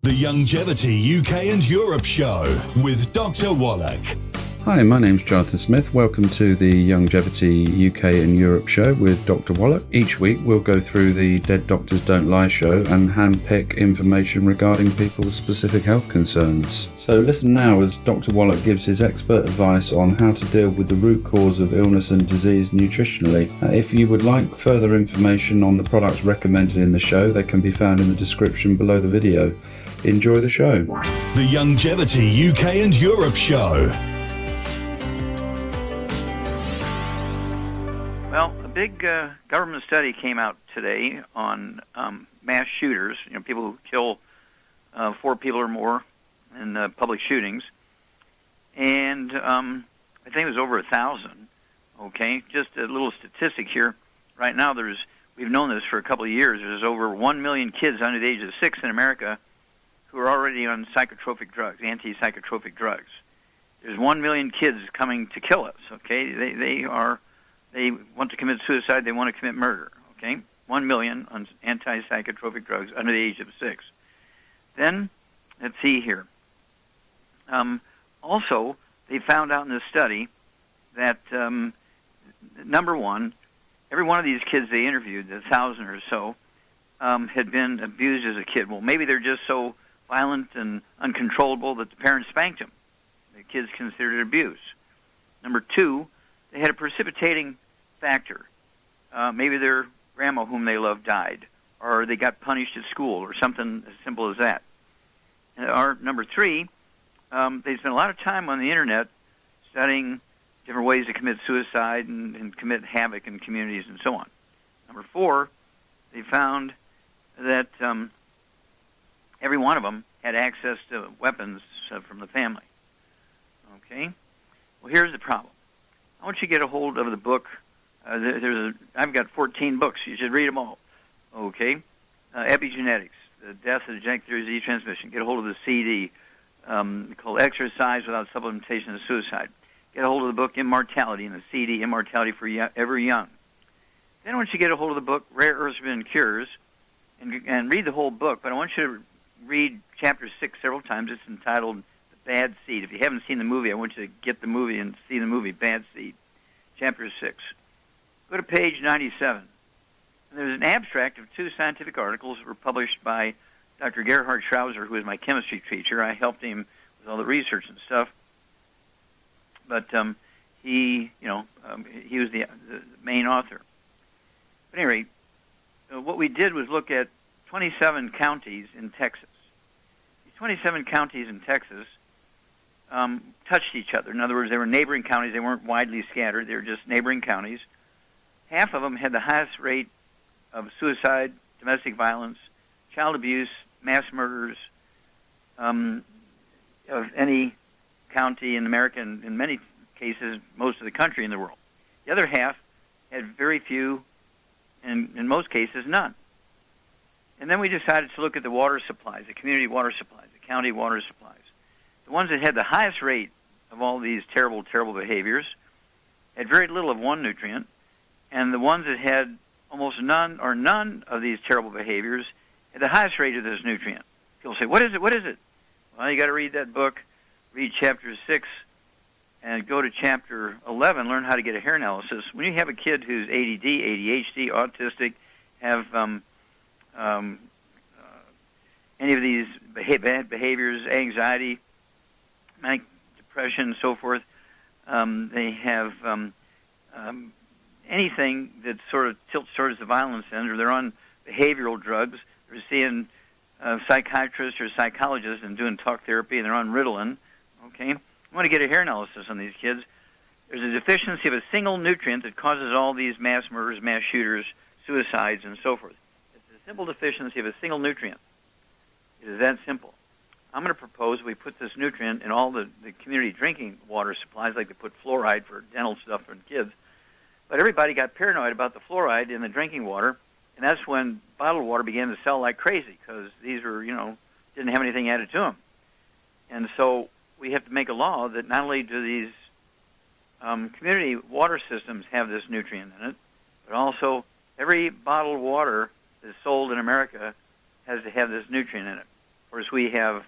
The Youngevity UK and Europe Show with Dr. Wallach. Hi, my name's Jonathan Smith. Welcome to the Youngevity UK and Europe Show with Dr. Wallach. Each week we'll go through the Dead Doctors Don't Lie show and handpick information regarding people's specific health concerns. So listen now as Dr. Wallach gives his expert advice on how to deal with the root cause of illness and disease nutritionally. If you would like further information on the products recommended in the show, they can be found in the description below the video. Enjoy the show. The Youngevity UK and Europe Show. Well, a big government study came out today on mass shooters, people who kill 4 people or more in public shootings. And I think it was over 1,000, okay? Just a little statistic here. Right now, we've known this for a couple of years. There's over 1 million kids under the age of 6 in America who are already on psychotropic drugs, anti-psychotropic drugs. There's 1 million kids coming to kill us, okay? They want to commit suicide, they want to commit murder, okay? 1 million on anti-psychotropic drugs under the age of 6. Then, let's see here. Also, they found out in this study that, number one, every one of these kids they interviewed, 1,000 or so, had been abused as a kid. Well, maybe they're just so violent and uncontrollable that the parents spanked them. The kids considered it abuse. Number two, they had a precipitating factor. Maybe their grandma, whom they loved, died, or they got punished at school, or something as simple as that. Or number three, they spent a lot of time on the internet studying different ways to commit suicide and commit havoc in communities and so on. Number four, they found that every one of them had access to weapons from the family. Okay? Well, here's the problem. I want you to get a hold of the book. I've got 14 books. You should read them all. Okay? Epigenetics, the death of the genetic theory of disease transmission. Get a hold of the CD called Exercise Without Supplementation of Suicide. Get a hold of the book Immortality and the CD Immortality for Ever Young. Then I want you to get a hold of the book Rare Earths and Cures and read the whole book. But I want you to read chapter 6 several times. It's entitled The Bad Seed. If you haven't seen the movie, I want you to get the movie and see the movie Bad Seed, chapter 6. Go to page 97. And there's an abstract of 2 scientific articles that were published by Dr. Gerhard Schrauzer, who was my chemistry teacher. I helped him with all the research and stuff. But he was the main author. But anyway, what we did was look at 27 counties in Texas. These 27 counties in Texas touched each other. In other words, they were neighboring counties. They weren't widely scattered. They were just neighboring counties. Half of them had the highest rate of suicide, domestic violence, child abuse, mass murders of any county in America, and in many cases, most of the country in the world. The other half had very few, and in most cases, none. And then we decided to look at the water supplies, the community water supplies, the county water supplies. The ones that had the highest rate of all these terrible, terrible behaviors had very little of one nutrient, and the ones that had almost none or none of these terrible behaviors had the highest rate of this nutrient. People say, what is it? What is it? Well, you got to read that book, read chapter 6, and go to chapter 11, learn how to get a hair analysis. When you have a kid who's ADD, ADHD, autistic, have any of these bad behaviors, anxiety, manic depression, and so forth, they have anything that sort of tilts towards the violence end, or they're on behavioral drugs, they're seeing psychiatrists or psychologists and doing talk therapy, and they're on Ritalin, okay? I want to get a hair analysis on these kids. There's a deficiency of a single nutrient that causes all these mass murders, mass shooters, suicides, and so forth. It's a simple deficiency of a single nutrient. It is that simple. I'm going to propose we put this nutrient in all the community drinking water supplies, like they put fluoride for dental stuff for kids. But everybody got paranoid about the fluoride in the drinking water, and that's when bottled water began to sell like crazy, because these were, didn't have anything added to them. And so we have to make a law that not only do these community water systems have this nutrient in it, but also every bottled water that's sold in America has to have this nutrient in it. course, we have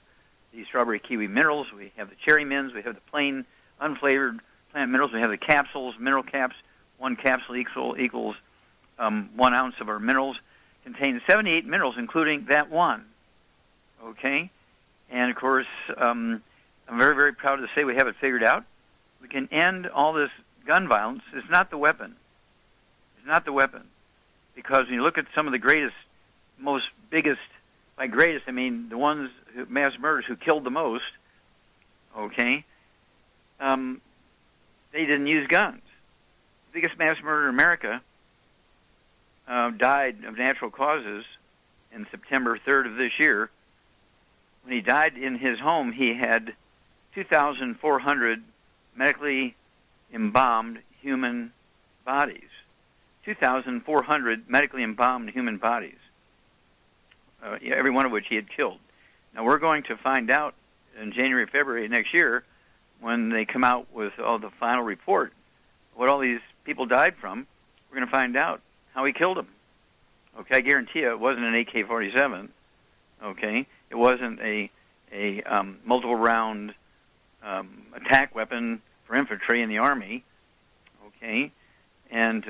the strawberry kiwi minerals, we have the cherry mints, we have the plain unflavored plant minerals, we have the capsules, mineral caps. One capsule equals 1 ounce of our minerals. Contains 78 minerals, including that one. Okay? And, of course, I'm very, very proud to say we have it figured out. We can end all this gun violence. It's not the weapon. It's not the weapon. Because when you look at some of the greatest, most biggest, by greatest, I mean the ones, mass murderers who killed the most, okay, they didn't use guns. The biggest mass murderer in America died of natural causes in September 3rd of this year. When he died in his home, he had 2,400 medically embalmed human bodies. 2,400 medically embalmed human bodies, every one of which he had killed. Now, we're going to find out in January, February next year, when they come out with all the final report, what all these people died from. We're going to find out how he killed them. Okay, I guarantee you it wasn't an AK-47. Okay, it wasn't a multiple round attack weapon for infantry in the Army. Okay, and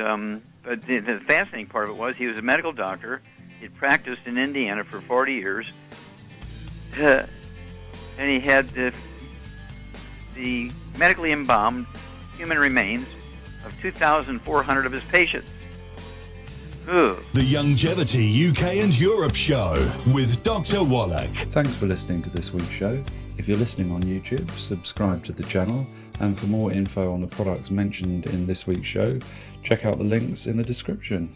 but the fascinating part of it was he was a medical doctor. He'd practiced in Indiana for 40 years, and he had the medically embalmed human remains of 2,400 of his patients. Ugh. The Youngevity UK and Europe Show with Dr. Wallach. Thanks for listening to this week's show. If you're listening on YouTube, subscribe to the channel, and for more info on the products mentioned in this week's show, check out the links in the description.